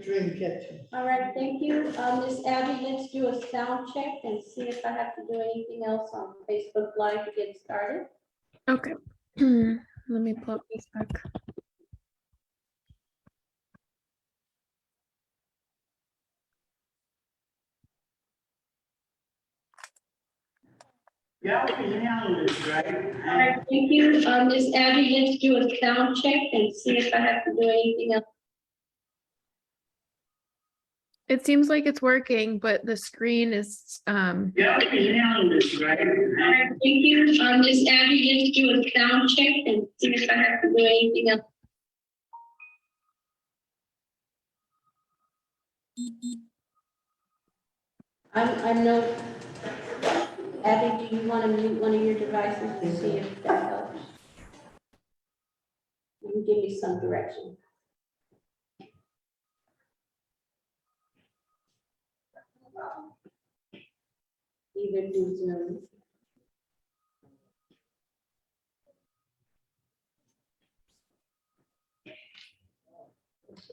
Dream catcher. All right, thank you. Ms. Abby, let's do a sound check and see if I have to do anything else on Facebook Live to get started. Okay. Let me pull up Facebook. Y'all can handle this, right? All right, thank you. Ms. Abby, let's do a sound check and see if I have to do anything else. It seems like it's working, but the screen is Y'all can handle this, right? All right, thank you. Ms. Abby, let's do a sound check and see if I have to do anything else. I'm no. Abby, do you want to mute one of your devices to see if that helps? You can give me some direction. Either do Zoom.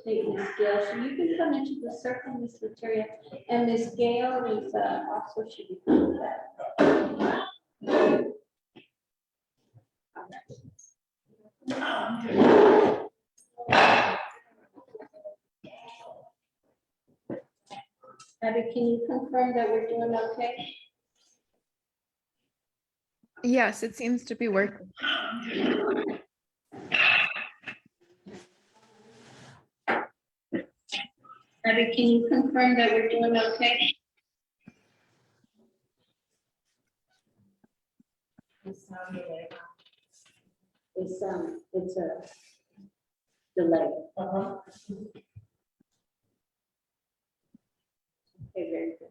Hey, Ms. Gail, so you can come into the circle, Ms. Materia, and Ms. Gail is also should be coming back. Abby, can you confirm that we're doing okay? yes, it seems to be working. Abby, can you confirm that we're doing okay? It's a delay. Okay, very good.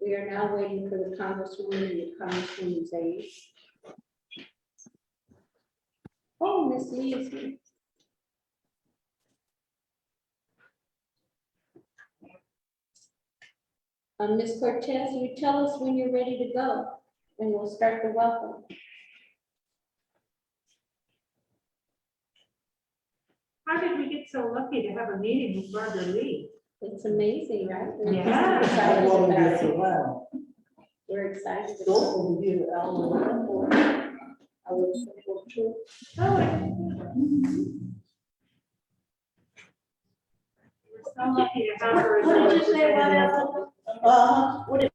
We are now waiting for the Congresswoman and the Congresswoman's aide. Oh, Miss Lee is here. Ms. Cortez, you tell us when you're ready to go, and we'll start the welcome. How did we get so lucky to have a meeting with Barbara Lee? It's amazing, right? We're Yeah. excited about it. Wow. We're excited. Go about it. over here to Allen. I would say we're true. Oh, I didn't know that. We're so lucky to have her. as What a did you say about representative. Ellen? What did?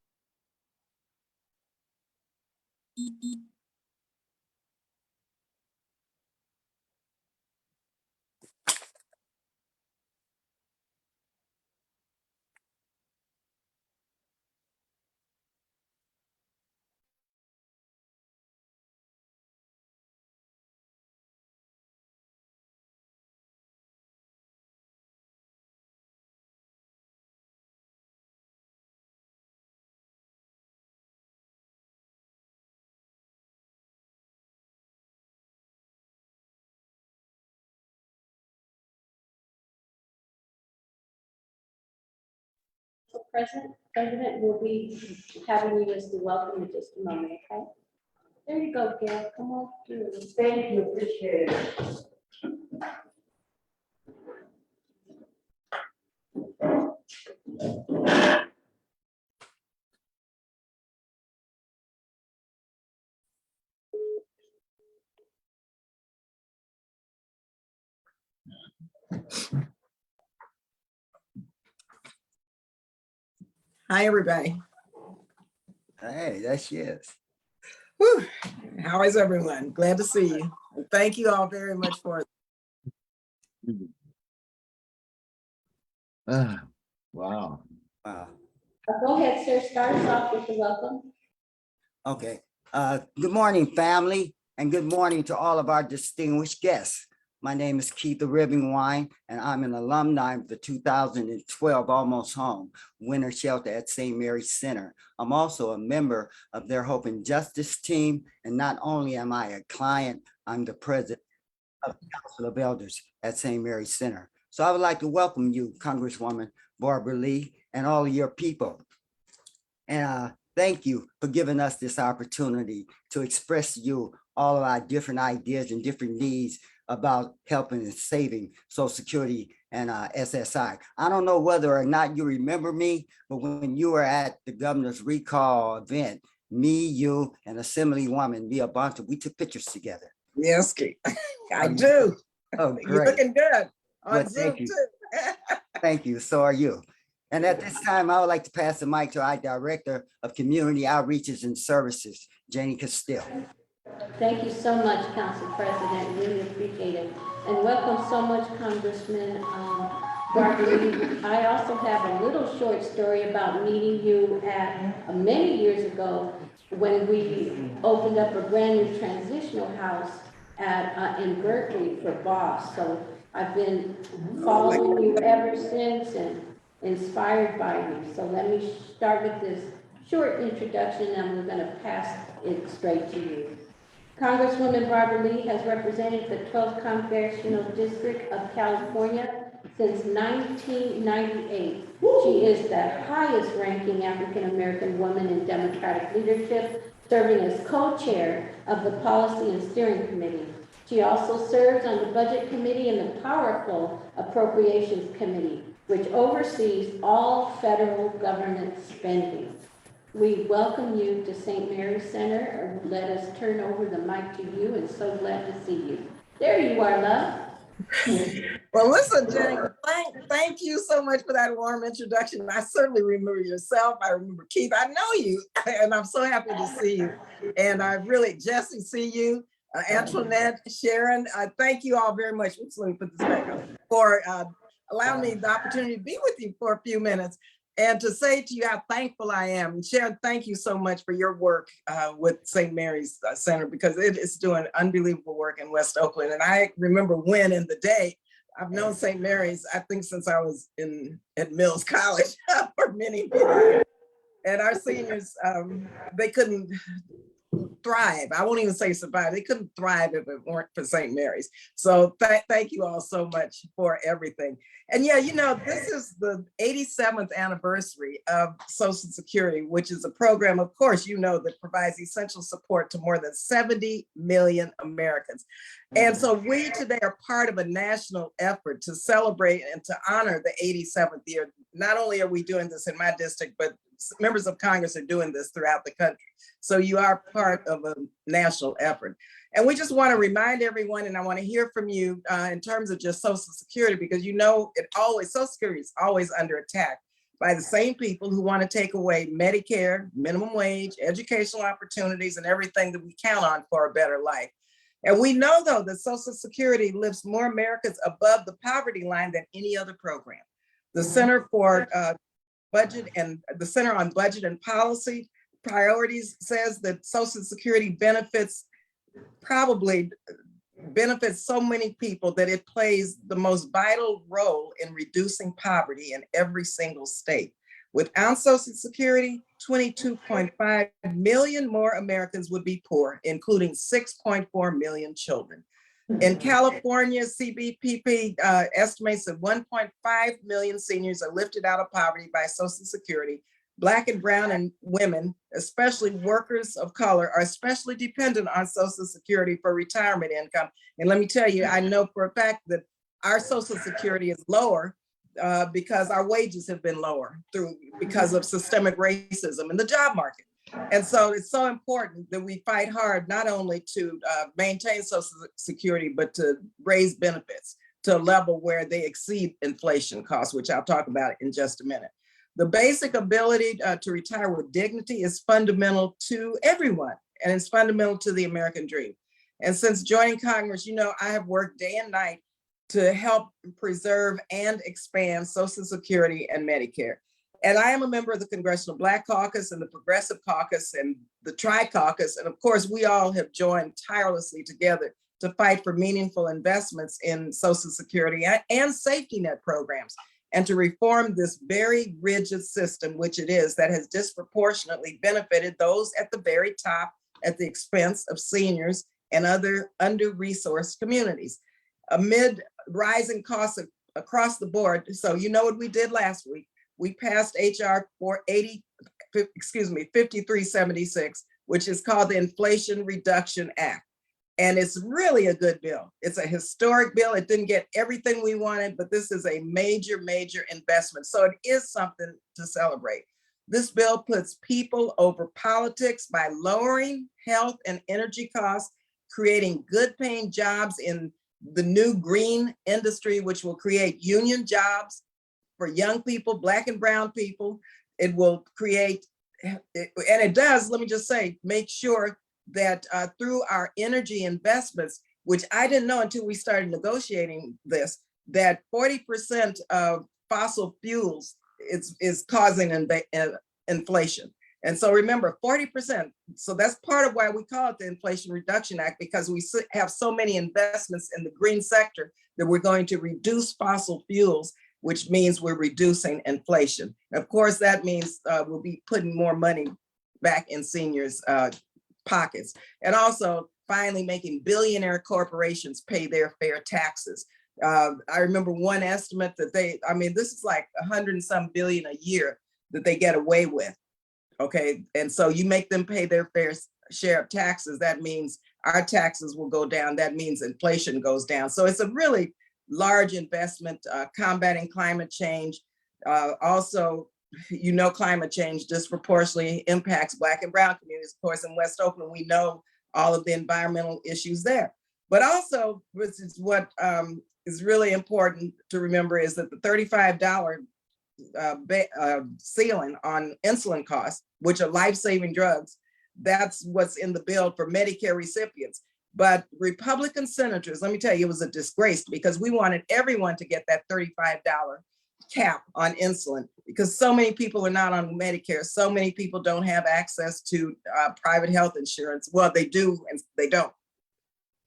President will be having you as the welcome in just a moment, okay? There you go, Gail. Come on through. Thank you, appreciate it. Hi, everybody. Hey, that's she is. Whew. How is everyone? Glad to see you. And thank you all very much for Wow. Wow. Go ahead, sir. Start us off with the welcome. Okay. Good morning, family, and good morning to all of our distinguished guests. My name is Keith the Ribbing Wine, and I'm an alumni of the 2012 Almost Home Winter Shelter at St. Mary's Center. I'm also a member of their Hope and Justice team, and not only am I a client, I'm the president of the Council of Elders at St. Mary's Center. So I would like to welcome you, Congresswoman Barbara Lee, and all of your people. And thank you for giving us this opportunity to express to you all of our different ideas and different needs about helping and saving Social Security and SSI. I don't know whether or not you remember me, but when you were at the governor's recall event, me, you, and Assemblywoman Mia Bonta, we took pictures together. Yes, Keith. I do. Oh, You're great. looking good Well, on Zoom thank you. too. Thank you. So are you. And at this time, I would like to pass the mic to our Director of Community Outreaches and Services, Janie Castile. Thank you so much, Council President. Really appreciate it. And welcome so much, Congressman Barbara Lee. I also have a little short story about meeting you at many years ago when we opened up a brand new transitional house at in Berkeley for Boss. So I've been following you ever since and inspired by you. So let me start with this short introduction and we're going to pass it straight to you. Congresswoman Barbara Lee has represented the 12th Congressional District of California since 1998. She is the highest ranking African-American woman in Democratic leadership, serving as co-chair of the Policy and Steering Committee. She also serves on the Budget Committee and the powerful Appropriations Committee, which oversees all federal government spending. We welcome you to St. Mary's Center. Let us turn over the mic to you, and so glad to see you. There you are, love. Well, listen, Jenny, thank you so much for that warm introduction. I certainly remember yourself. I remember Keith. I know you, and I'm so happy to see you. And I really, Jesse, see you. Antoinette, Sharon, thank you all very much. Oops, let me put this back up. For allowing me the opportunity to be with you for a few minutes. And to say to you how thankful I am. And Sharon, thank you so much for your work with St. Mary's Center, because it is doing unbelievable work in West Oakland. And I remember when in the day, I've known St. Mary's, I think since I was at Mills College for many years. And our seniors, they couldn't thrive. I won't even say survive. They couldn't thrive if it weren't for St. Mary's. So thank you all so much for everything. And yeah, you know, this is the 87th anniversary of Social Security, which is a program, of course, you know, that provides essential support to more than 70 million Americans. And so we today are part of a national effort to celebrate and to honor the 87th year. Not only are we doing this in my district, but members of Congress are doing this throughout the country. So you are part of a national effort. And we just want to remind everyone, and I want to hear from you in terms of just Social Security, because you know, Social Security is always under attack by the same people who want to take away Medicare, minimum wage, educational opportunities, and everything that we count on for a better life. And we know, though, that Social Security lifts more Americans above the poverty line than any other program. The Center for Budget and the Center on Budget and Policy Priorities says that Social Security probably benefits so many people that it plays the most vital role in reducing poverty in every single state. Without Social Security, 22.5 million more Americans would be poor, including 6.4 million children. In California, CBPP estimates that 1.5 million seniors are lifted out of poverty by Social Security. Black and brown and women, especially workers of color, are especially dependent on Social Security for retirement income. And let me tell you, I know for a fact that our Social Security is lower because our wages have been lower because of systemic racism in the job market. And so it's so important that we fight hard, not only to maintain Social Security, but to raise benefits to a level where they exceed inflation costs, which I'll talk about in just a minute. The basic ability to retire with dignity is fundamental to everyone, and it's fundamental to the American dream. And since joining Congress, you know, I have worked day and night to help preserve and expand Social Security and Medicare. And I am a member of the Congressional Black Caucus and the Progressive Caucus and the Tri-Caucus. And of course, we all have joined tirelessly together to fight for meaningful investments in Social Security and safety net programs, and to reform this very rigid system, which it is, that has disproportionately benefited those at the very top at the expense of seniors and other under-resourced communities. Amid rising costs across the board, so you know what we did last week, we passed HR excuse me, 5376, which is called the Inflation Reduction Act. And it's really a good bill. It's a historic bill. It didn't get everything we wanted, but this is a major, major investment. So it is something to celebrate. This bill puts people over politics by lowering health and energy costs, creating good paying jobs in the new green industry, which will create union jobs for young people, Black and brown people. It will create, and it does, let me just say, make sure that through our energy investments, which I didn't know until we started negotiating this, that 40% of fossil fuels is causing inflation. And so remember, 40%. So that's part of why we call it the Inflation Reduction Act, because we have so many investments in the green sector that we're going to reduce fossil fuels, which means we're reducing inflation. Of course, that means we'll be putting more money back in seniors' pockets, and also finally making billionaire corporations pay their fair taxes. I remember one estimate that this is like 100 and some billion a year that they get away with. Okay, and so you make them pay their fair share of taxes. That means our taxes will go down. That means inflation goes down. So it's a really large investment, combating climate change. Also, climate change disproportionately impacts Black and brown communities. Of course, in West Oakland, we know all of the environmental issues there. But also, which is what is really important to remember, is that the $35 ceiling on insulin costs, which are life-saving drugs, that's what's in the bill for Medicare recipients. But Republican senators, let me tell you, it was a disgrace, because we wanted everyone to get that $35 cap on insulin, because so many people are not on Medicare. So many people don't have access to private health insurance. Well, they do and they don't.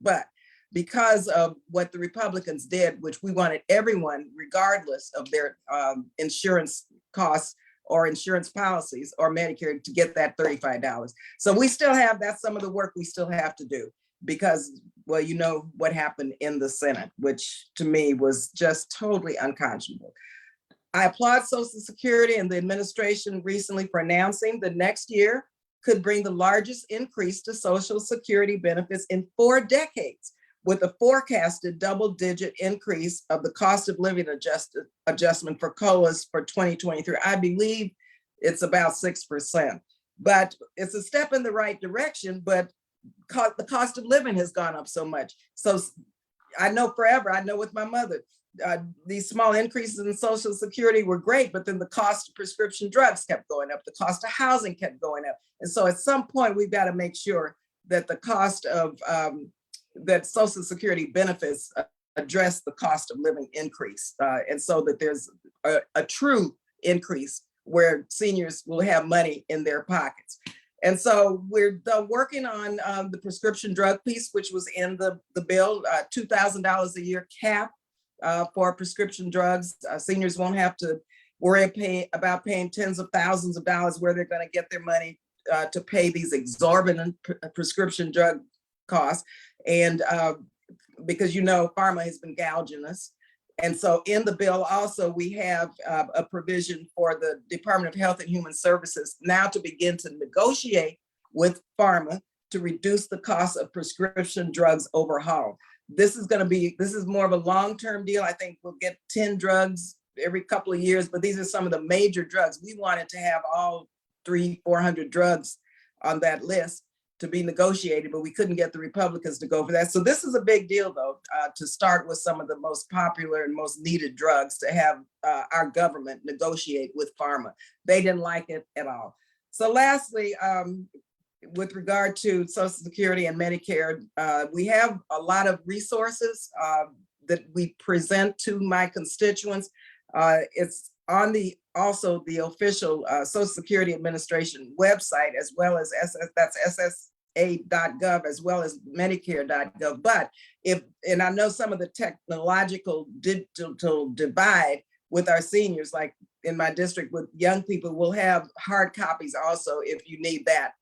But because of what the Republicans did, which we wanted everyone, regardless of their insurance costs or insurance policies or Medicare, to get that $35. So we still have, that's some of the work we still have to do, because, well, you know what happened in the Senate, which to me was just totally unconscionable. I applaud Social Security and the administration recently for announcing the next year could bring the largest increase to Social Security benefits in 4 decades, with a forecasted double-digit increase of the cost of living adjustment for COLAs for 2023. I believe it's about 6%, but it's a step in the right direction, but the cost of living has gone up so much. So I know forever, I know with my mother, these small increases in Social Security were great, but then the cost of prescription drugs kept going up, the cost of housing kept going up. And so at some point, we've got to make sure that the cost of that Social Security benefits address the cost of living increase, and so that there's a true increase where seniors will have money in their pockets. And so we're working on the prescription drug piece, which was in the bill, $2,000 a year cap for prescription drugs. Seniors won't have to worry about paying tens of thousands of dollars where they're going to get their money to pay these exorbitant prescription drug costs. And because, pharma has been gouging us. And so in the bill also, we have a provision for the Department of Health and Human Services now to begin to negotiate with pharma to reduce the cost of prescription drugs overhaul. This is more of a long-term deal. I think we'll get 10 drugs every couple of years, but these are some of the major drugs. We wanted to have all 300-400 drugs on that list to be negotiated, but we couldn't get the Republicans to go for that. So this is a big deal, though, to start with some of the most popular and most needed drugs, to have our government negotiate with pharma. They didn't like it at all. So lastly, with regard to Social Security and Medicare, we have a lot of resources that we present to my constituents. It's on also the official Social Security Administration website, as well as SSA.gov, as well as Medicare.gov. But and I know some of the technological digital divide with our seniors, like in my district with young people, will have hard copies also. If you need that,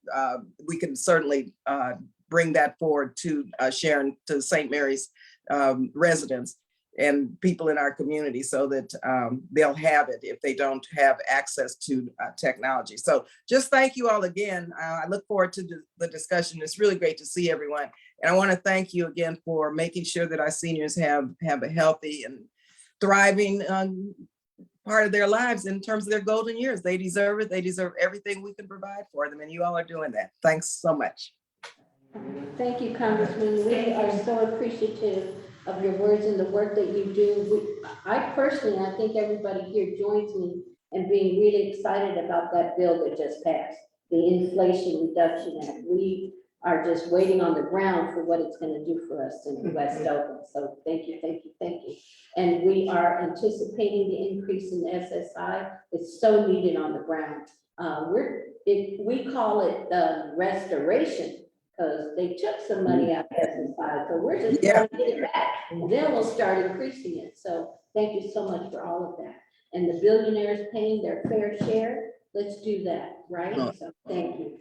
we can certainly bring that forward to Sharon, to St. Mary's residents. and people in our community so that they'll have it if they don't have access to technology. So just thank you all again. I look forward to the discussion. It's really great to see everyone. And I want to thank you again for making sure that our seniors have a healthy and thriving part of their lives in terms of their golden years. They deserve it. They deserve everything we can provide for them. And you all are doing that. Thanks so much. Thank you, Congressman. We are so appreciative of your words and the work that you do. I personally, I think everybody here joins me in being really excited about that bill that just passed, the Inflation Reduction Act. We are just waiting on the ground for what it's going to do for us in West Oakland. So thank you, thank you, thank you. And we are anticipating the increase in the SSI. It's so needed on the ground. We call it restoration, because they took some money out of SSI. So we're just trying to get it back. And then we'll start increasing it. So thank you so much for all of that. And the billionaires paying their fair share. Let's do that, right? So thank you.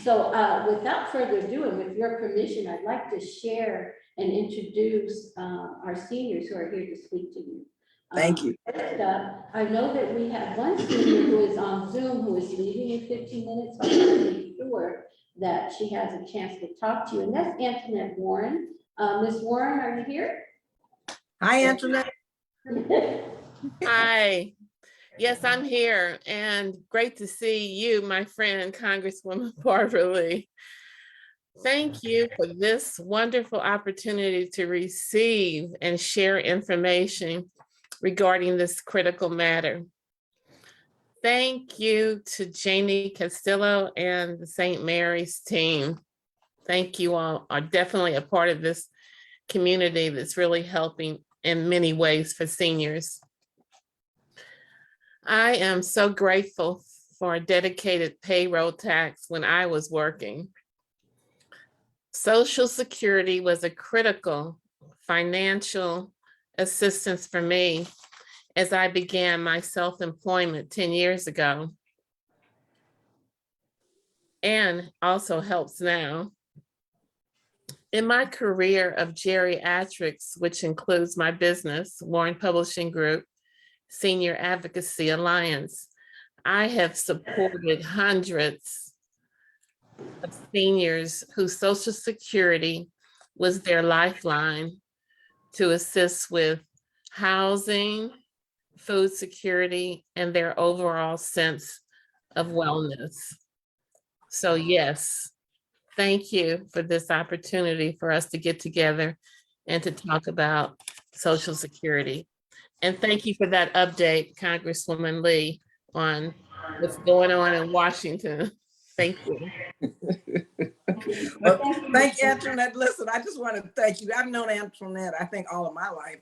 So without further ado, and with your permission, I'd like to share and introduce our seniors who are here to speak to you. Thank you. First up, I know that we have one senior who is on Zoom who is leaving in 15 minutes. So I want to be sure that she has a chance to talk to you, and that's Antoinette Warren. Ms. Warren, are you here? Hi, Antoinette. Hi. Yes, I'm here, and great to see you, my friend, Congresswoman Barbara Lee. Thank you for this wonderful opportunity to receive and share information regarding this critical matter. Thank you to Janie Castillo and the St. Mary's team. Thank you all are definitely a part of this community that's really helping in many ways for seniors. I am so grateful for a dedicated payroll tax when I was working. Social Security was a critical financial assistance for me as I began my self-employment 10 years ago, and also helps now. In my career of geriatrics, which includes my business, Warren Publishing Group, Senior Advocacy Alliance, I have supported hundreds of seniors whose Social Security was their lifeline to assist with housing, food security, and their overall sense of wellness. So yes, thank you for this opportunity for us to get together and to talk about Social Security. And thank you for that update, Congresswoman Lee, on what's going on in Washington. Thank you. Well, thank you, Antoinette. Listen, I just want to thank you. I've known Antoinette, I think, all of my life.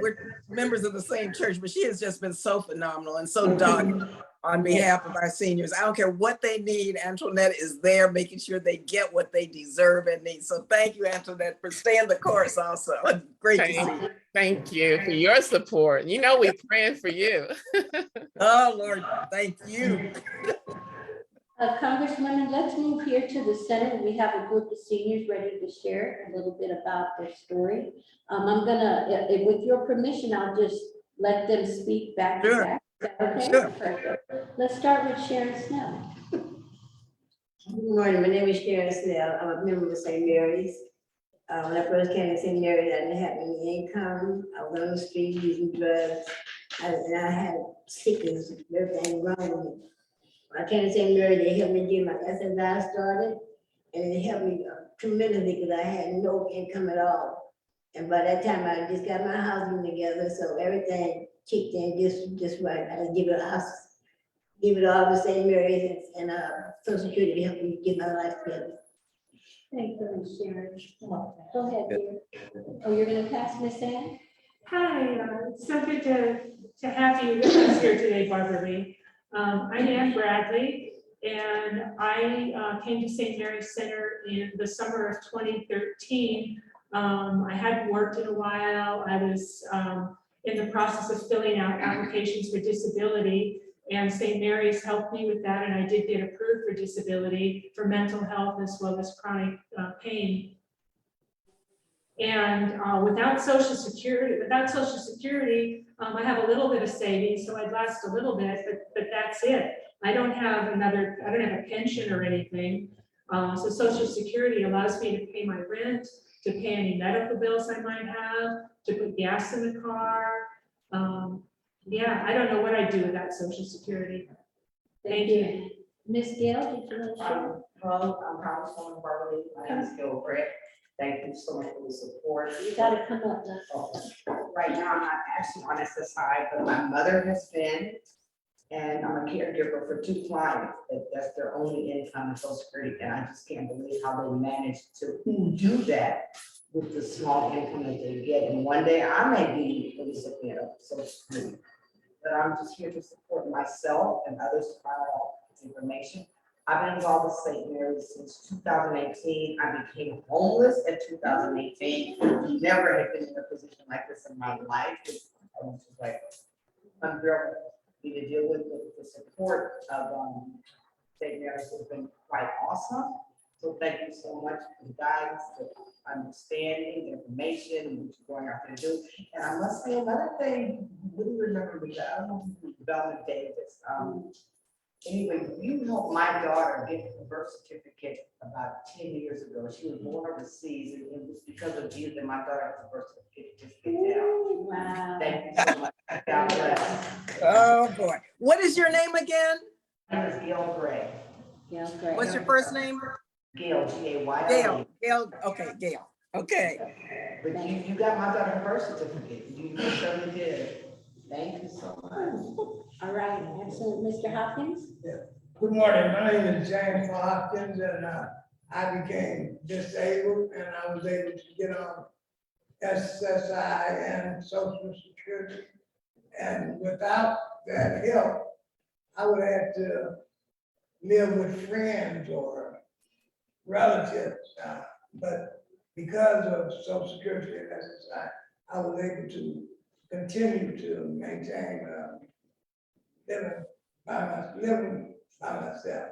We're members of the same church, but she has just been so phenomenal and so dogged on behalf of our seniors. I don't care what they need. Antoinette is there making sure they get what they deserve and need. So thank you, Antoinette, for staying the course also. Great to see you. Thank you for your support. You know, we're praying for you. Oh, Lord, thank you. Congresswoman, let's move here to the center. We have a group of seniors ready to share a little bit about their story. I'm gonna, with your permission, I'll just let them speak back to back. Is that okay? Sure. Perfect. Let's start with Sharon Snell. Good morning, my name is Sharon Snell. I'm a member of St. Mary's. When I first came to St. Mary's, I didn't have any income. I was on the street using drugs. And I had sickness, everything wrong with me. When I came to St. Mary's, they helped me get my SSI started. And it helped me tremendously because I had no income at all. And by that time, I just got my housing together. So everything kicked in just right. I just give it all to St. Mary's and Social Security to help me get my life together. Thank you, Sharon. Go ahead, dear. Oh, you're gonna pass Miss Ann? Hi, it's so good to have you with us here today, Barbara Lee. I'm Ann Bradley, and I came to St. Mary's Center in the summer of 2013. I hadn't worked in a while. I was in the process of filling out applications for disability, and St. Mary's helped me with that, and I did get approved for disability for mental health as well as chronic pain. And without Social Security, I have a little bit of savings, so I'd last a little bit, but that's it. I don't have a pension or anything. So Social Security allows me to pay my rent, to pay any medical bills I might have, to put gas in the car. Yeah, I don't know what I'd do without Social Security. Thank you. Ms. Gail, did you want to share? Hello, I'm Congresswoman Bartley. My name is Gil Brett. Thank you so much for the support. You gotta come up now. Right now, I'm not actually on SSI, but my mother has been, and I'm a caregiver for 2 clients. That's their only income in Social Security, and I just can't believe how they managed to do that with the small income that they get. And one day I may be a recipient of Social Security, but I'm just here to support myself and others to find out this information. I've been involved with St. Mary's since 2018. I became homeless in 2018. Never had been in a position like this in my life. I was just like unbearable to deal with. The support of St. Mary's has been quite awesome. So thank you so much for the guidance, the understanding, the information, and what you're going out there to do. And I must say another thing, really remember me, I don't know who Bella Davis. Anyway, you helped my daughter get her birth certificate about 10 years ago. She was born overseas, and it was because of you that my daughter has a birth certificate just get down. Wow. Thank you so much. God bless. Oh, boy. What is your name again? My name is Gail Gray. Yeah, great. What's your first name? Gail, G-A-Y-L-E. Gail. Gail. Okay, Gail. Okay. But you got my daughter her birth certificate. You certainly did. Thank you so much. All right, excellent. Mr. Hopkins? Good morning, my name is James Hopkins, and I became disabled, and I was able to get on SSI and Social Security. And without that help, I would have to live with friends or relatives. But because of Social Security and SSI, I was able to continue to maintain living by myself.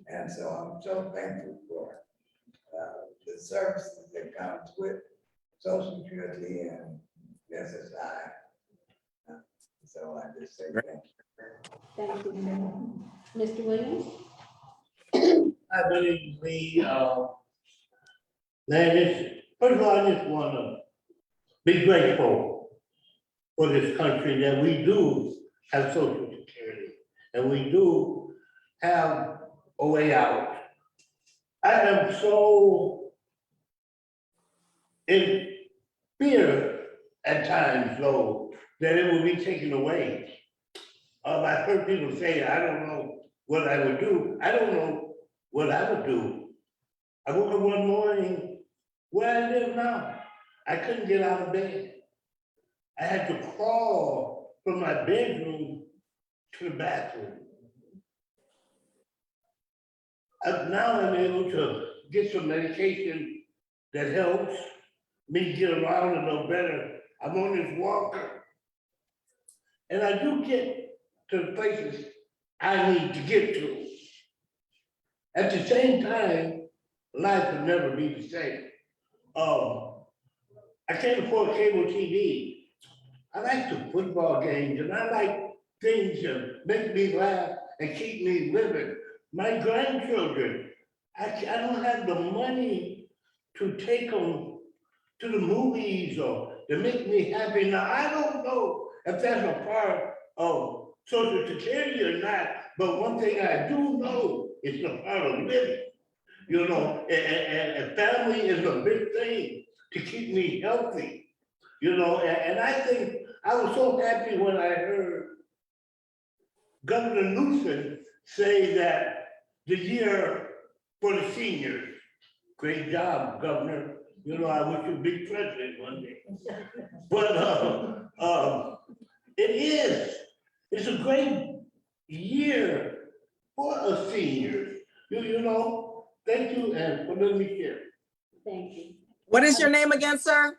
And so I'm so thankful for the services that comes with Social Security and SSI. So I just say thank you. Thank you, sir. Mr. Williams? I believe first of all, I just want to be grateful for this country that we do have Social Security and we do have a way out. I am so in fear at times, though, that it will be taken away. I've heard people say, I don't know what I would do. I don't know what I would do. I woke up one morning where I live now. I couldn't get out of bed. I had to crawl from my bedroom to the bathroom. Now I'm able to get some medication that helps me get around a little better. I'm on this walker. And I do get to the places I need to get to. At the same time, life will never be the same. I can't afford cable TV. I like the football games and I like things that make me laugh and keep me living. My grandchildren, I don't have the money to take them to the movies or to make me happy. Now, I don't know if that's a part of Social Security or not, but one thing I do know is a part of living. You know, and family is a big thing to keep me healthy. You know, and I think I was so happy when I heard Governor Newsom say that the year for the seniors. Great job, Governor. You know, I wish you'd be president one day. But it's a great year for us seniors. You know, thank you and for letting me share. Thank you. What is your name again, sir?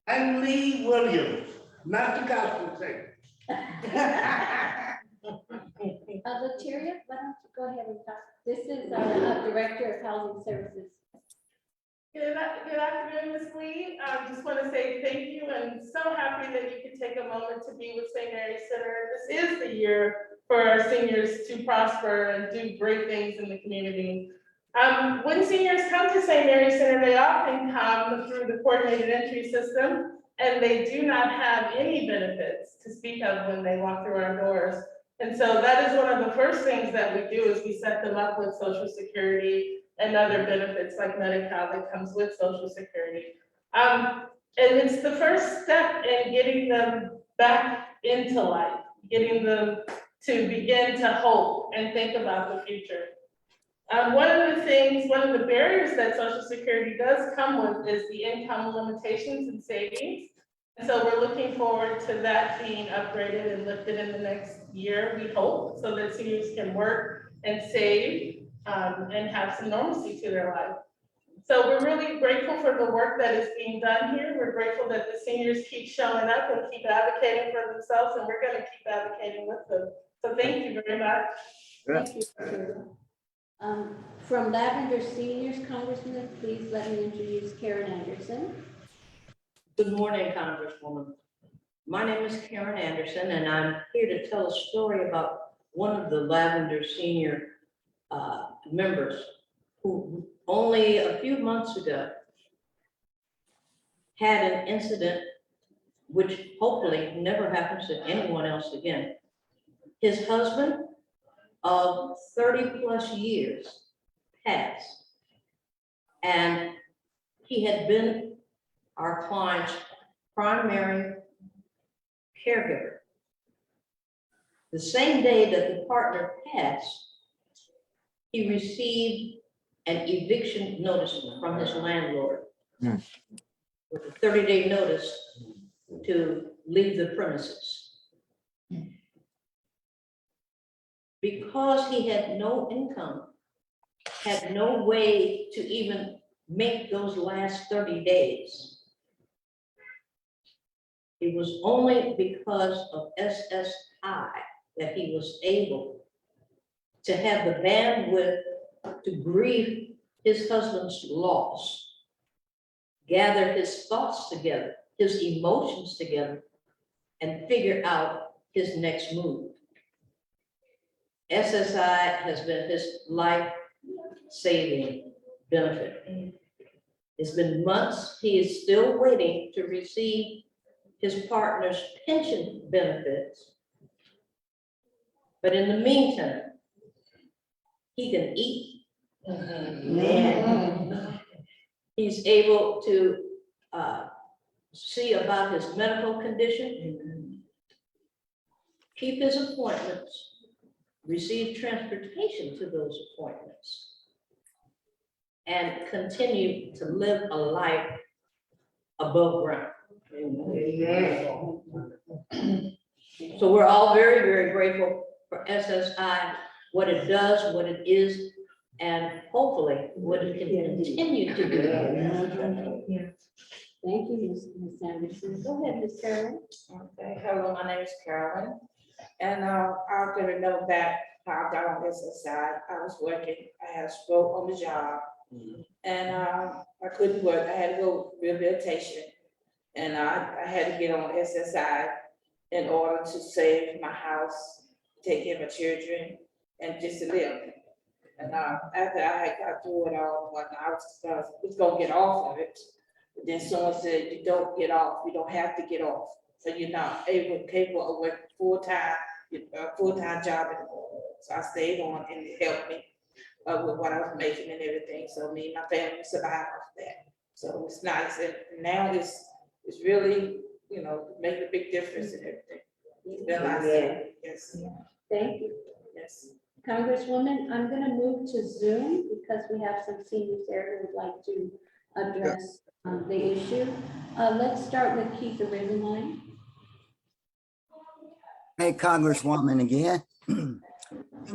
I'm Lee Williams, not the gospel singer. Latiria, why don't you go ahead and talk? This is our Director of Housing Services. Good afternoon, Ms. Lee. I just want to say thank you and so happy that you could take a moment to be with St. Mary's Center. This is the year for our seniors to prosper and do great things in the community. When seniors come to St. Mary's Center, they often come through the coordinated entry system, and they do not have any benefits to speak of when they walk through our doors. And so that is one of the first things that we do is we set them up with Social Security and other benefits like Medi-Cal that comes with Social Security. And it's the first step in getting them back into life, getting them to begin to hope and think about the future. One of the barriers that Social Security does come with is the income limitations and savings. And so we're looking forward to that being upgraded and lifted in the next year, we hope, so that seniors can work and save and have some normalcy to their life. So we're really grateful for the work that is being done here. We're grateful that the seniors keep showing up and keep advocating for themselves, and we're going to keep advocating with them. So thank you very much. Thank you. From Lavender Seniors, Congressman, please let me introduce Karen Anderson. Good morning, Congresswoman. My name is Karen Anderson, and I'm here to tell a story about one of the Lavender Senior members who only a few months ago had an incident which hopefully never happens to anyone else again. His husband of 30 plus years passed, and he had been our client's primary caregiver. The same day that the partner passed, he received an eviction notice from his landlord with a 30-day notice to leave the premises. Because he had no income, had no way to even make those last 30 days, it was only because of SSI that he was able to have the bandwidth to grieve his husband's loss, gather his thoughts together, his emotions together, and figure out his next move. SSI has been his life-saving benefit. It's been months. He is still waiting to receive his partner's pension benefits. But in the meantime, he can eat. And he's able to see about his medical condition, keep his appointments, receive transportation to those appointments, and continue to live a life above ground. So we're all very, very grateful for SSI, what it does, what it is, and hopefully what it can continue to do. Thank you, Ms. Anderson. Go ahead, Ms. Carolyn. Okay, hello, my name is Carolyn, and I'll give a note back how I got on this side. I was working, I had a stroke on the job, and I couldn't work. I had to go rehabilitation, and I had to get on SSI in order to save my house, take care of my children, and just to live. And after I had got through it all, I was gonna get off of it. But then someone said, you don't get off, you don't have to get off. So you're not capable of working full-time job anymore. So I stayed on and it helped me with what I was making and everything. So me and my family survived off that. So it's nice. And now it's really, making a big difference in everything. It's been nice. Yes. Thank you. Yes. Congresswoman, I'm going to move to Zoom because we have some seniors there who would like to address the issue. Let's start with Keith the Ribbon. Hey, Congresswoman again.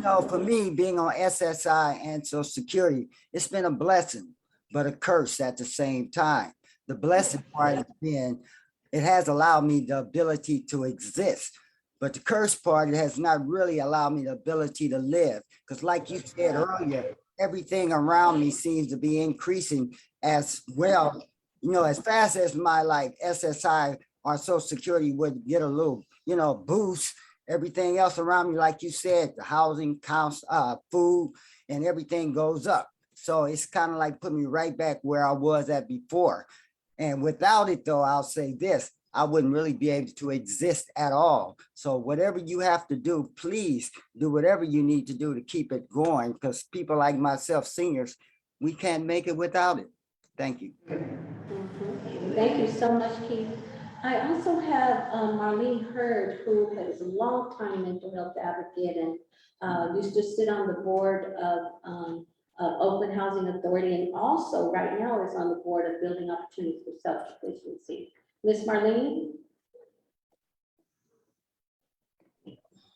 For me, being on SSI and Social Security, it's been a blessing, but a curse at the same time. The blessing part has been, it has allowed me the ability to exist. But the curse part, it has not really allowed me the ability to live. Because like you said earlier, everything around me seems to be increasing as well. You know, as fast as my like SSI or Social Security would get a little, you know, boost, everything else around me, like you said, the housing counts, food and everything goes up. So it's kind of like put me right back where I was at before. And without it though, I'll say this, I wouldn't really be able to exist at all. So whatever you have to do, please do whatever you need to do to keep it going, because people like myself, seniors, we can't make it without it. Thank you. Thank you so much, Keith. I also have Marlene Hurd, who is a longtime mental health advocate and used to sit on the board of Oakland Housing Authority, and also right now is on the board of Building Opportunities for Self-Sufficiency. Miss Marlene?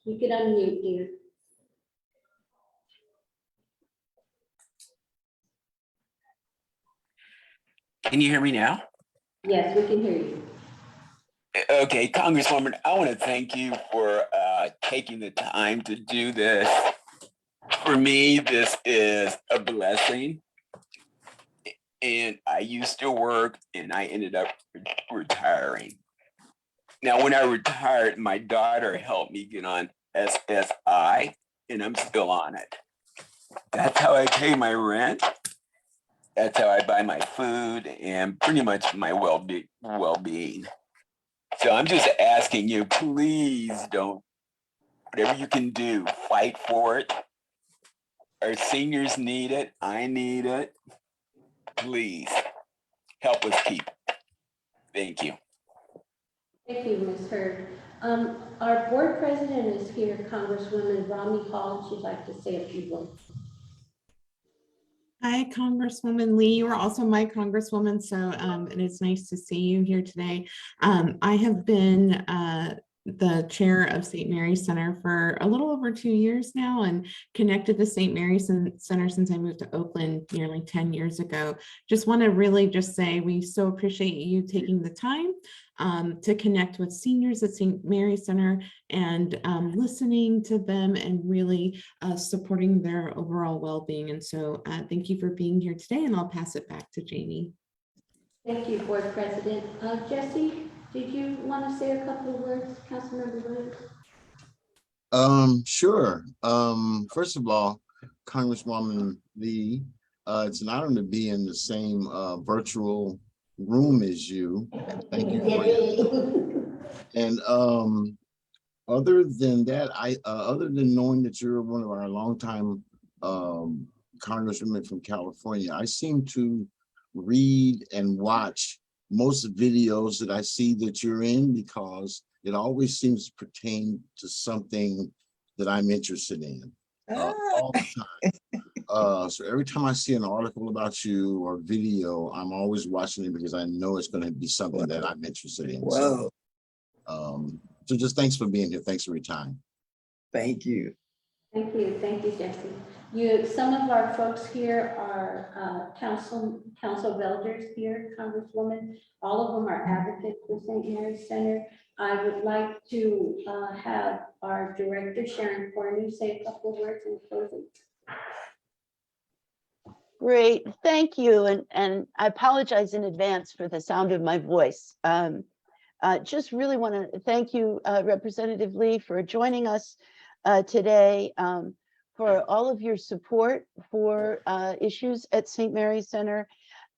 You can unmute, dear. Can you hear me now? Yes, we can hear you. Okay, Congresswoman, I want to thank you for taking the time to do this. For me, this is a blessing. And I used to work and I ended up retiring. Now, when I retired, my daughter helped me get on SSI, and I'm still on it. That's how I pay my rent. That's how I buy my food and pretty much my well-being. So I'm just asking you, please don't, whatever you can do, fight for it. Our seniors need it. I need it. Please help us keep it. Thank you. Thank you, Ms. Hurd. Our board president is here, Congresswoman Romney Hall. She'd like to say a few words. Hi, Congresswoman Lee. You are also my Congresswoman, so and it's nice to see you here today. I have been the chair of St. Mary's Center for a little over 2 years now, and connected to St. Mary's Center since I moved to Oakland nearly 10 years ago. Just want to really just say we so appreciate you taking the time to connect with seniors at St. Mary's Center and listening to them and really supporting their overall well-being. And so thank you for being here today, and I'll pass it back to Jamie. Thank you, board president. Jesse, did you want to say a couple of words, Councilmember Williams? Sure. First of all, Congresswoman Lee, it's an honor to be in the same virtual room as you. And thank you for your, and other than that, other than knowing that you're one of our longtime congresswomen from California, I seem to read and watch most videos that I see that you're in, because it always seems to pertain to something that I'm interested in all the time. So every time I see an article about you or video, I'm always watching it because I know it's going to be something that I'm interested in. Whoa. So just thanks for being here. Thanks for your time. Thank you. Thank you, Jesse. Some of our folks here are council elders here, Congresswoman. All of them are advocates for St. Mary's Center. I would like to have our director, Sharon Corney, say a couple of words in closing. Great, thank you. And I apologize in advance for the sound of my voice. Just really want to thank you, Representative Lee, for joining us today, for all of your support for issues at St. Mary's Center,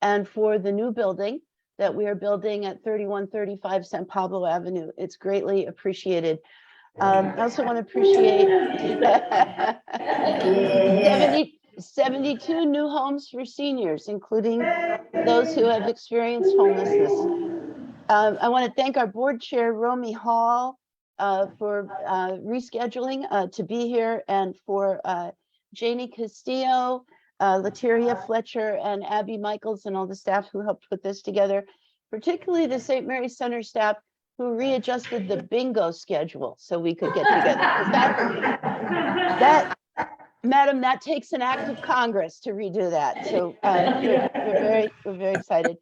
and for the new building that we are building at 3135 San Pablo Avenue. It's greatly appreciated. I also want to appreciate 72 new homes for seniors, including those who have experienced homelessness. I want to thank our board chair, Romy Hall, for rescheduling to be here, and for Janie Castillo, Latiria Fletcher, and Abby Michaels, and all the staff who helped put this together, particularly the St. Mary's Center staff who readjusted the bingo schedule so we could get together. Madam, that takes an act of Congress to redo that. So we're very excited.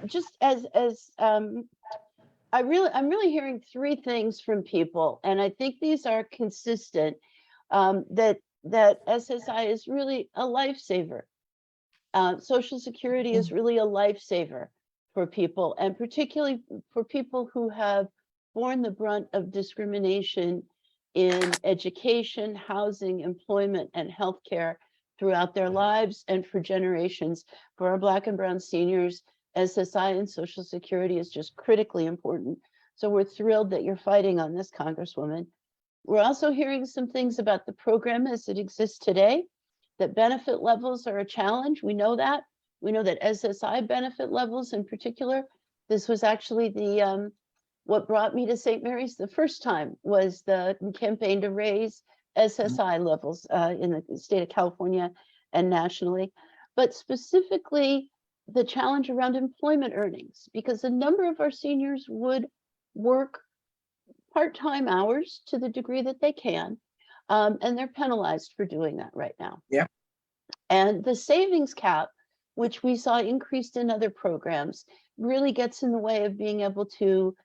Just as I'm really hearing three things from people, and I think these are consistent, that that SSI is really a lifesaver. Social Security is really a lifesaver for people, and particularly for people who have borne the brunt of discrimination in education, housing, employment, and healthcare throughout their lives and for generations. For our Black and Brown seniors, SSI and Social Security is just critically important. So we're thrilled that you're fighting on this, Congresswoman. We're also hearing some things about the program as it exists today, that benefit levels are a challenge. We know that. We know that SSI benefit levels in particular, this was actually the what brought me to St. Mary's the first time, was the campaign to raise SSI levels in the state of California and nationally, but specifically the challenge around employment earnings, because a number of our seniors would work part-time hours to the degree that they can, and they're penalized for doing that right now. Yeah. And the savings cap, which we saw increased in other programs, really gets in the way of being able to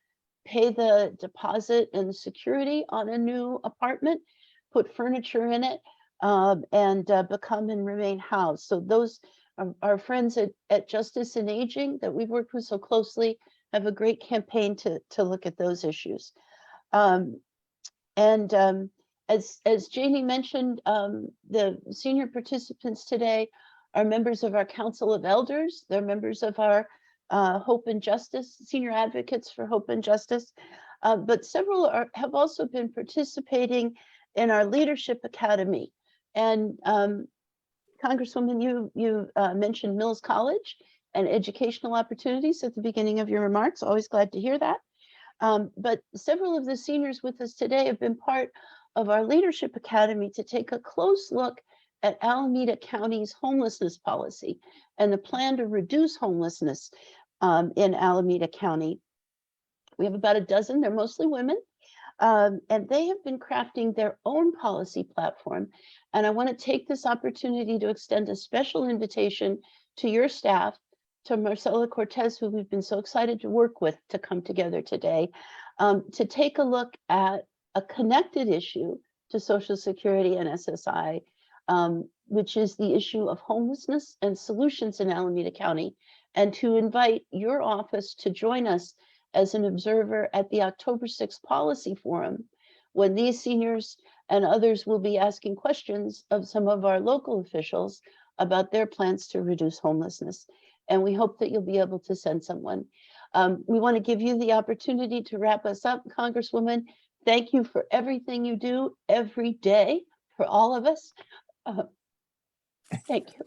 pay the deposit and the security on a new apartment, put furniture in it, and become and remain housed. So those our friends at Justice and Aging that we've worked with so closely have a great campaign to look at those issues. As Janie mentioned, the senior participants today are members of our Council of Elders. They're members of our Hope and Justice, senior advocates for Hope and Justice. But several have also been participating in our Leadership Academy. And Congresswoman, you mentioned Mills College and educational opportunities at the beginning of your remarks. Always glad to hear that. But several of the seniors with us today have been part of our Leadership Academy to take a close look at Alameda County's homelessness policy and the plan to reduce homelessness in Alameda County. We have about a dozen, they're mostly women, and they have been crafting their own policy platform. And I want to take this opportunity to extend a special invitation to your staff, to Marcela Cortez, who we've been so excited to work with to come together today, to take a look at a connected issue to Social Security and SSI, which is the issue of homelessness and solutions in Alameda County, and to invite your office to join us as an observer at the October 6th Policy Forum, when these seniors and others will be asking questions of some of our local officials about their plans to reduce homelessness. And we hope that you'll be able to send someone. We want to give you the opportunity to wrap us up, Congresswoman. Thank you for everything you do every day for all of us. Thank you.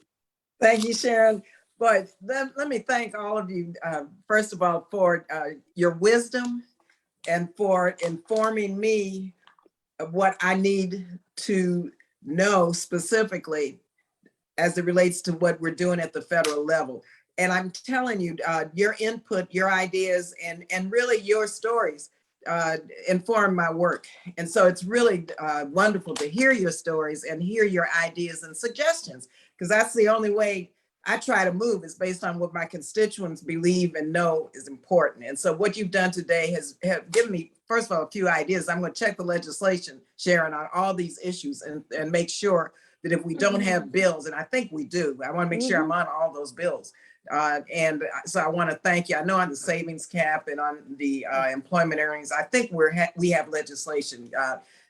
Thank you, Sharon. But let me thank all of you, first of all, for your wisdom and for informing me of what I need to know specifically as it relates to what we're doing at the federal level. And I'm telling you, your input, your ideas, and really your stories inform my work. And so it's really wonderful to hear your stories and hear your ideas and suggestions, because that's the only way I try to move, is based on what my constituents believe and know is important. And so what you've done today has given me, first of all, a few ideas. I'm going to check the legislation, Sharon, on all these issues and make sure that if we don't have bills, and I think we do, I want to make sure I'm on all those bills. And so I want to thank you. I know on the savings cap and on the employment earnings, I think we have legislation.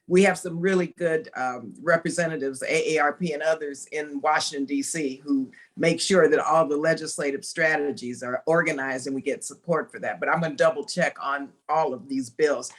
We have some really good representatives, AARP and others in Washington, D.C., who make sure that all the legislative strategies are organized and we get support for that. But I'm going to double check on all of these bills.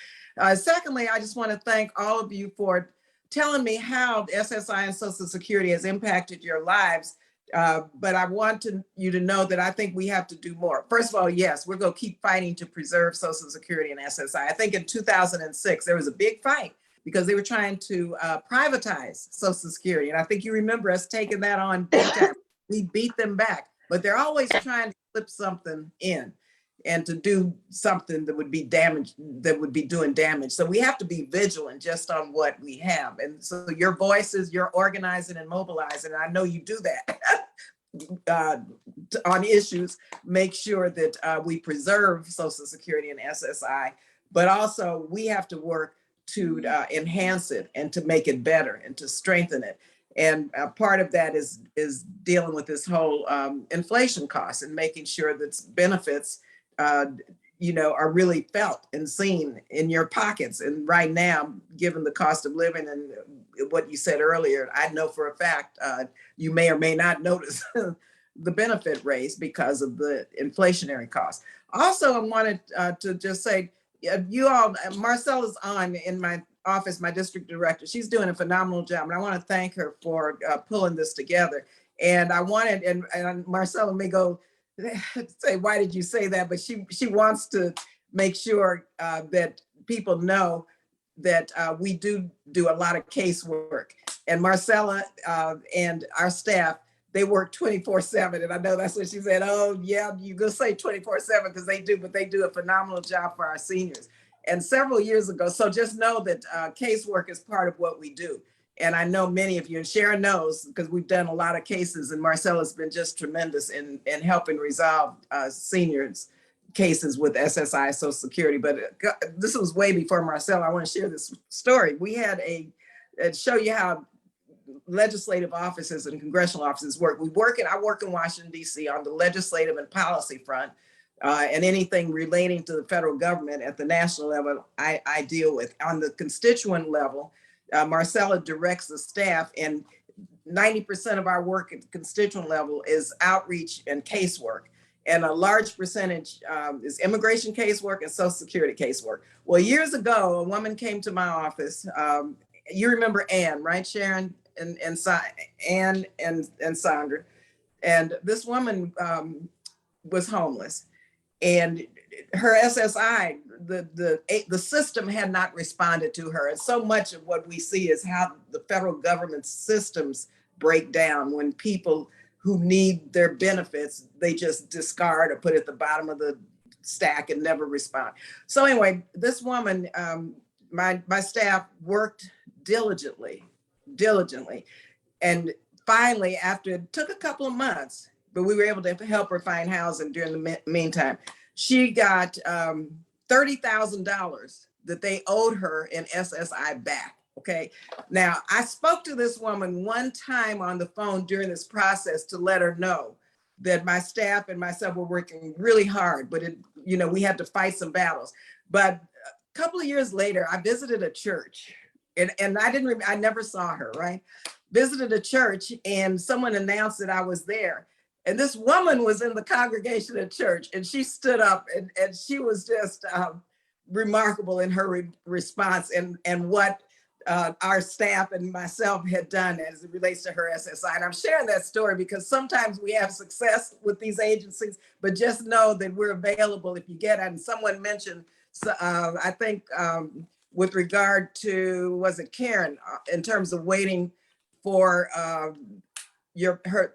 Secondly, I just want to thank all of you for telling me how SSI and Social Security has impacted your lives. But I want you to know that I think we have to do more. First of all, yes, we're going to keep fighting to preserve Social Security and SSI. I think in 2006, there was a big fight because they were trying to privatize Social Security. And I think you remember us taking that on big time. We beat them back, but they're always trying to slip something in and to do something that would be damage, that would be doing damage. So we have to be vigilant just on what we have. And so your voices, you're organizing and mobilizing, and I know you do that on issues, make sure that we preserve Social Security and SSI, but also we have to work to enhance it and to make it better and to strengthen it. And part of that is dealing with this whole inflation cost and making sure that benefits, are really felt and seen in your pockets. And right now, given the cost of living and what you said earlier, I know for a fact you may or may not notice the benefit raise because of the inflationary cost. Also, I wanted to just say, you all, Marcella's on in my office, my district director. She's doing a phenomenal job, and I want to thank her for pulling this together. And I wanted, and Marcella may go say, why did you say that? But she wants to make sure that people know that we do a lot of casework. And Marcella and our staff, they work 24/7. And I know that's what she said. Oh yeah, you go say 24/7 because they do, but they do a phenomenal job for our seniors. And several years ago, so just know that casework is part of what we do. And I know many of you, and Sharon knows, because we've done a lot of cases, and Marcella's been just tremendous in helping resolve seniors cases with SSI, Social Security. But this was way before Marcella. I want to share this story. We had show you how legislative offices and congressional offices work. I work in Washington, D.C. on the legislative and policy front, and anything relating to the federal government at the national level, I deal with. On the constituent level, Marcella directs the staff, and 90% of our work at the constituent level is outreach and casework. And a large percentage is immigration casework and Social Security casework. Well, years ago, a woman came to my office. You remember Ann, right, Sharon? And Ann and Sandra. And this woman was homeless. And her SSI, the system had not responded to her. And so much of what we see is how the federal government systems break down when people who need their benefits, they just discard or put at the bottom of the stack and never respond. So anyway, this woman, my staff worked diligently. And finally, after it took a couple of months, but we were able to help her find housing during the meantime, she got $30,000 that they owed her in SSI back. Okay. Now, I spoke to this woman one time on the phone during this process to let her know that my staff and myself were working really hard, but we had to fight some battles. But a couple of years later, I visited a church, and I never saw her, right? Visited a church, and someone announced that I was there. And this woman was in the congregation at church, and she stood up, and she was just remarkable in her response and what our staff and myself had done as it relates to her SSI. And I'm sharing that story because sometimes we have success with these agencies, but just know that we're available if you get it. And someone mentioned, I think with regard to, was it Karen, in terms of waiting for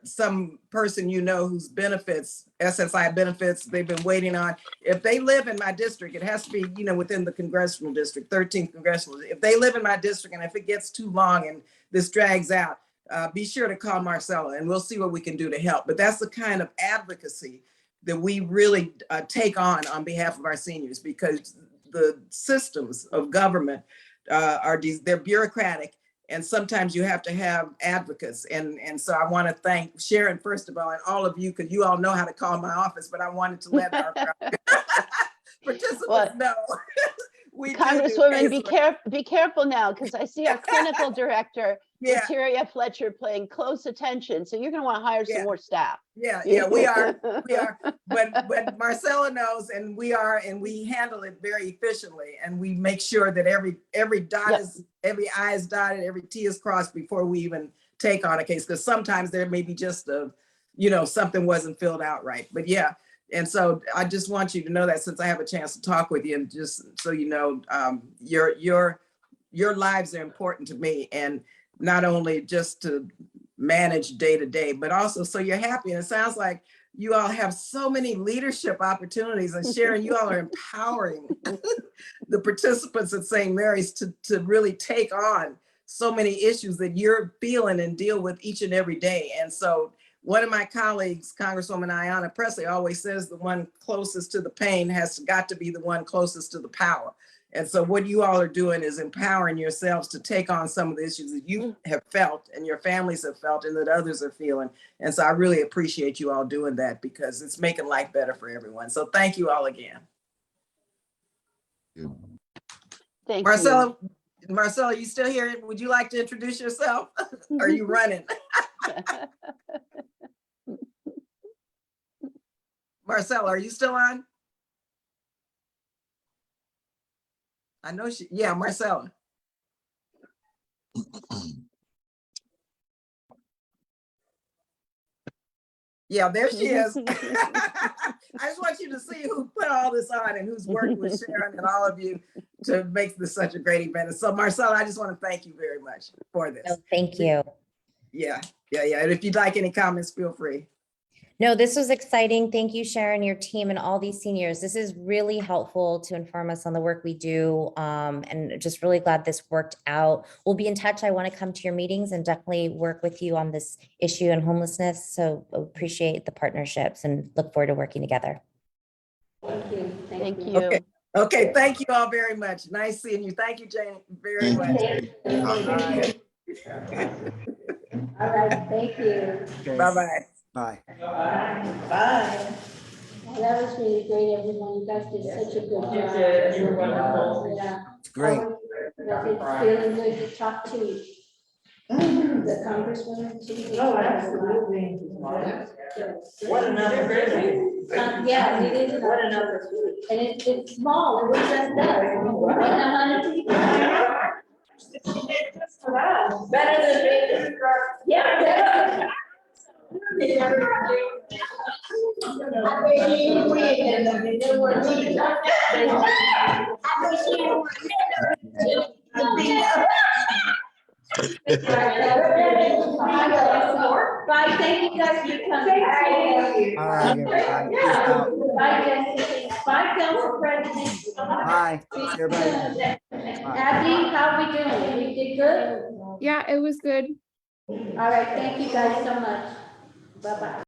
some person whose benefits, SSI benefits, they've been waiting on. If they live in my district, it has to be, within the congressional district, 13th congressional. If they live in my district and if it gets too long and this drags out, be sure to call Marcella and we'll see what we can do to help. But that's the kind of advocacy that we really take on behalf of our seniors, because the systems of government they're bureaucratic. And sometimes you have to have advocates. And so I want to thank Sharon, first of all, and all of you, because you all know how to call my office, but I wanted to let our participants know. Congresswoman, be careful now, because I see our clinical director, Materia Fletcher, paying close attention. So you're going to want to hire some more staff. Yeah, we are. But Marcella knows, and we handle it very efficiently, and we make sure that every I is dotted, every T is crossed before we even take on a case, because sometimes there may be just something wasn't filled out right. But yeah. And so I just want you to know that, since I have a chance to talk with you, and just so you know, your lives are important to me, and not only just to manage day to day, but also so you're happy. And it sounds like you all have so many leadership opportunities, and Sharon, you all are empowering the participants at St. Mary's to really take on so many issues that you're feeling and deal with each and every day. And so one of my colleagues, Congresswoman Ayanna Presley, always says the one closest to the pain has got to be the one closest to the power. And so what you all are doing is empowering yourselves to take on some of the issues that you have felt and your families have felt and that others are feeling. And so I really appreciate you all doing that because it's making life better for everyone. So thank you all again. Thank Marcella, Marcella, you still here? Would you like to introduce yourself? Are you running? Marcella, are you still on? I know she, yeah, Marcella. Yeah, there she is. I just want you to see who put all this on and who's working with Sharon and all of you to make this such a great event. And so Marcella, I just want to thank you very much for this. No, thank you. Yeah. And if you'd like any comments, feel free. No, this was exciting. Thank you, Sharon, your team, and all these seniors. This is really helpful to inform us on the work we do, and just really glad this worked out. We'll be in touch. I want to come to your meetings and definitely work with you on this issue and homelessness. So appreciate the partnerships and look forward to working together. Thank you. Thank you. Okay. Thank you all very much. Nice seeing you. Thank you, Jane, very much. All right, thank you. Okay. Bye-bye. Bye. Bye. Well, that was really great, everyone. You guys did such a good job. You were wonderful. Yeah. It's great. Was it feeling good to talk to the Congresswoman? Oh, absolutely. What another. Yeah, it is. What another. And it's small, it was just us. What, 100 people? Better than me. Yeah. better. Bye, thank you guys for coming. All right, everybody. Peace out. Bye, Jessica. Bye, Council President. Bye. See everybody later. Abby, how we doing? We did good? Yeah, it was good. All right, thank you guys so much. Bye-bye.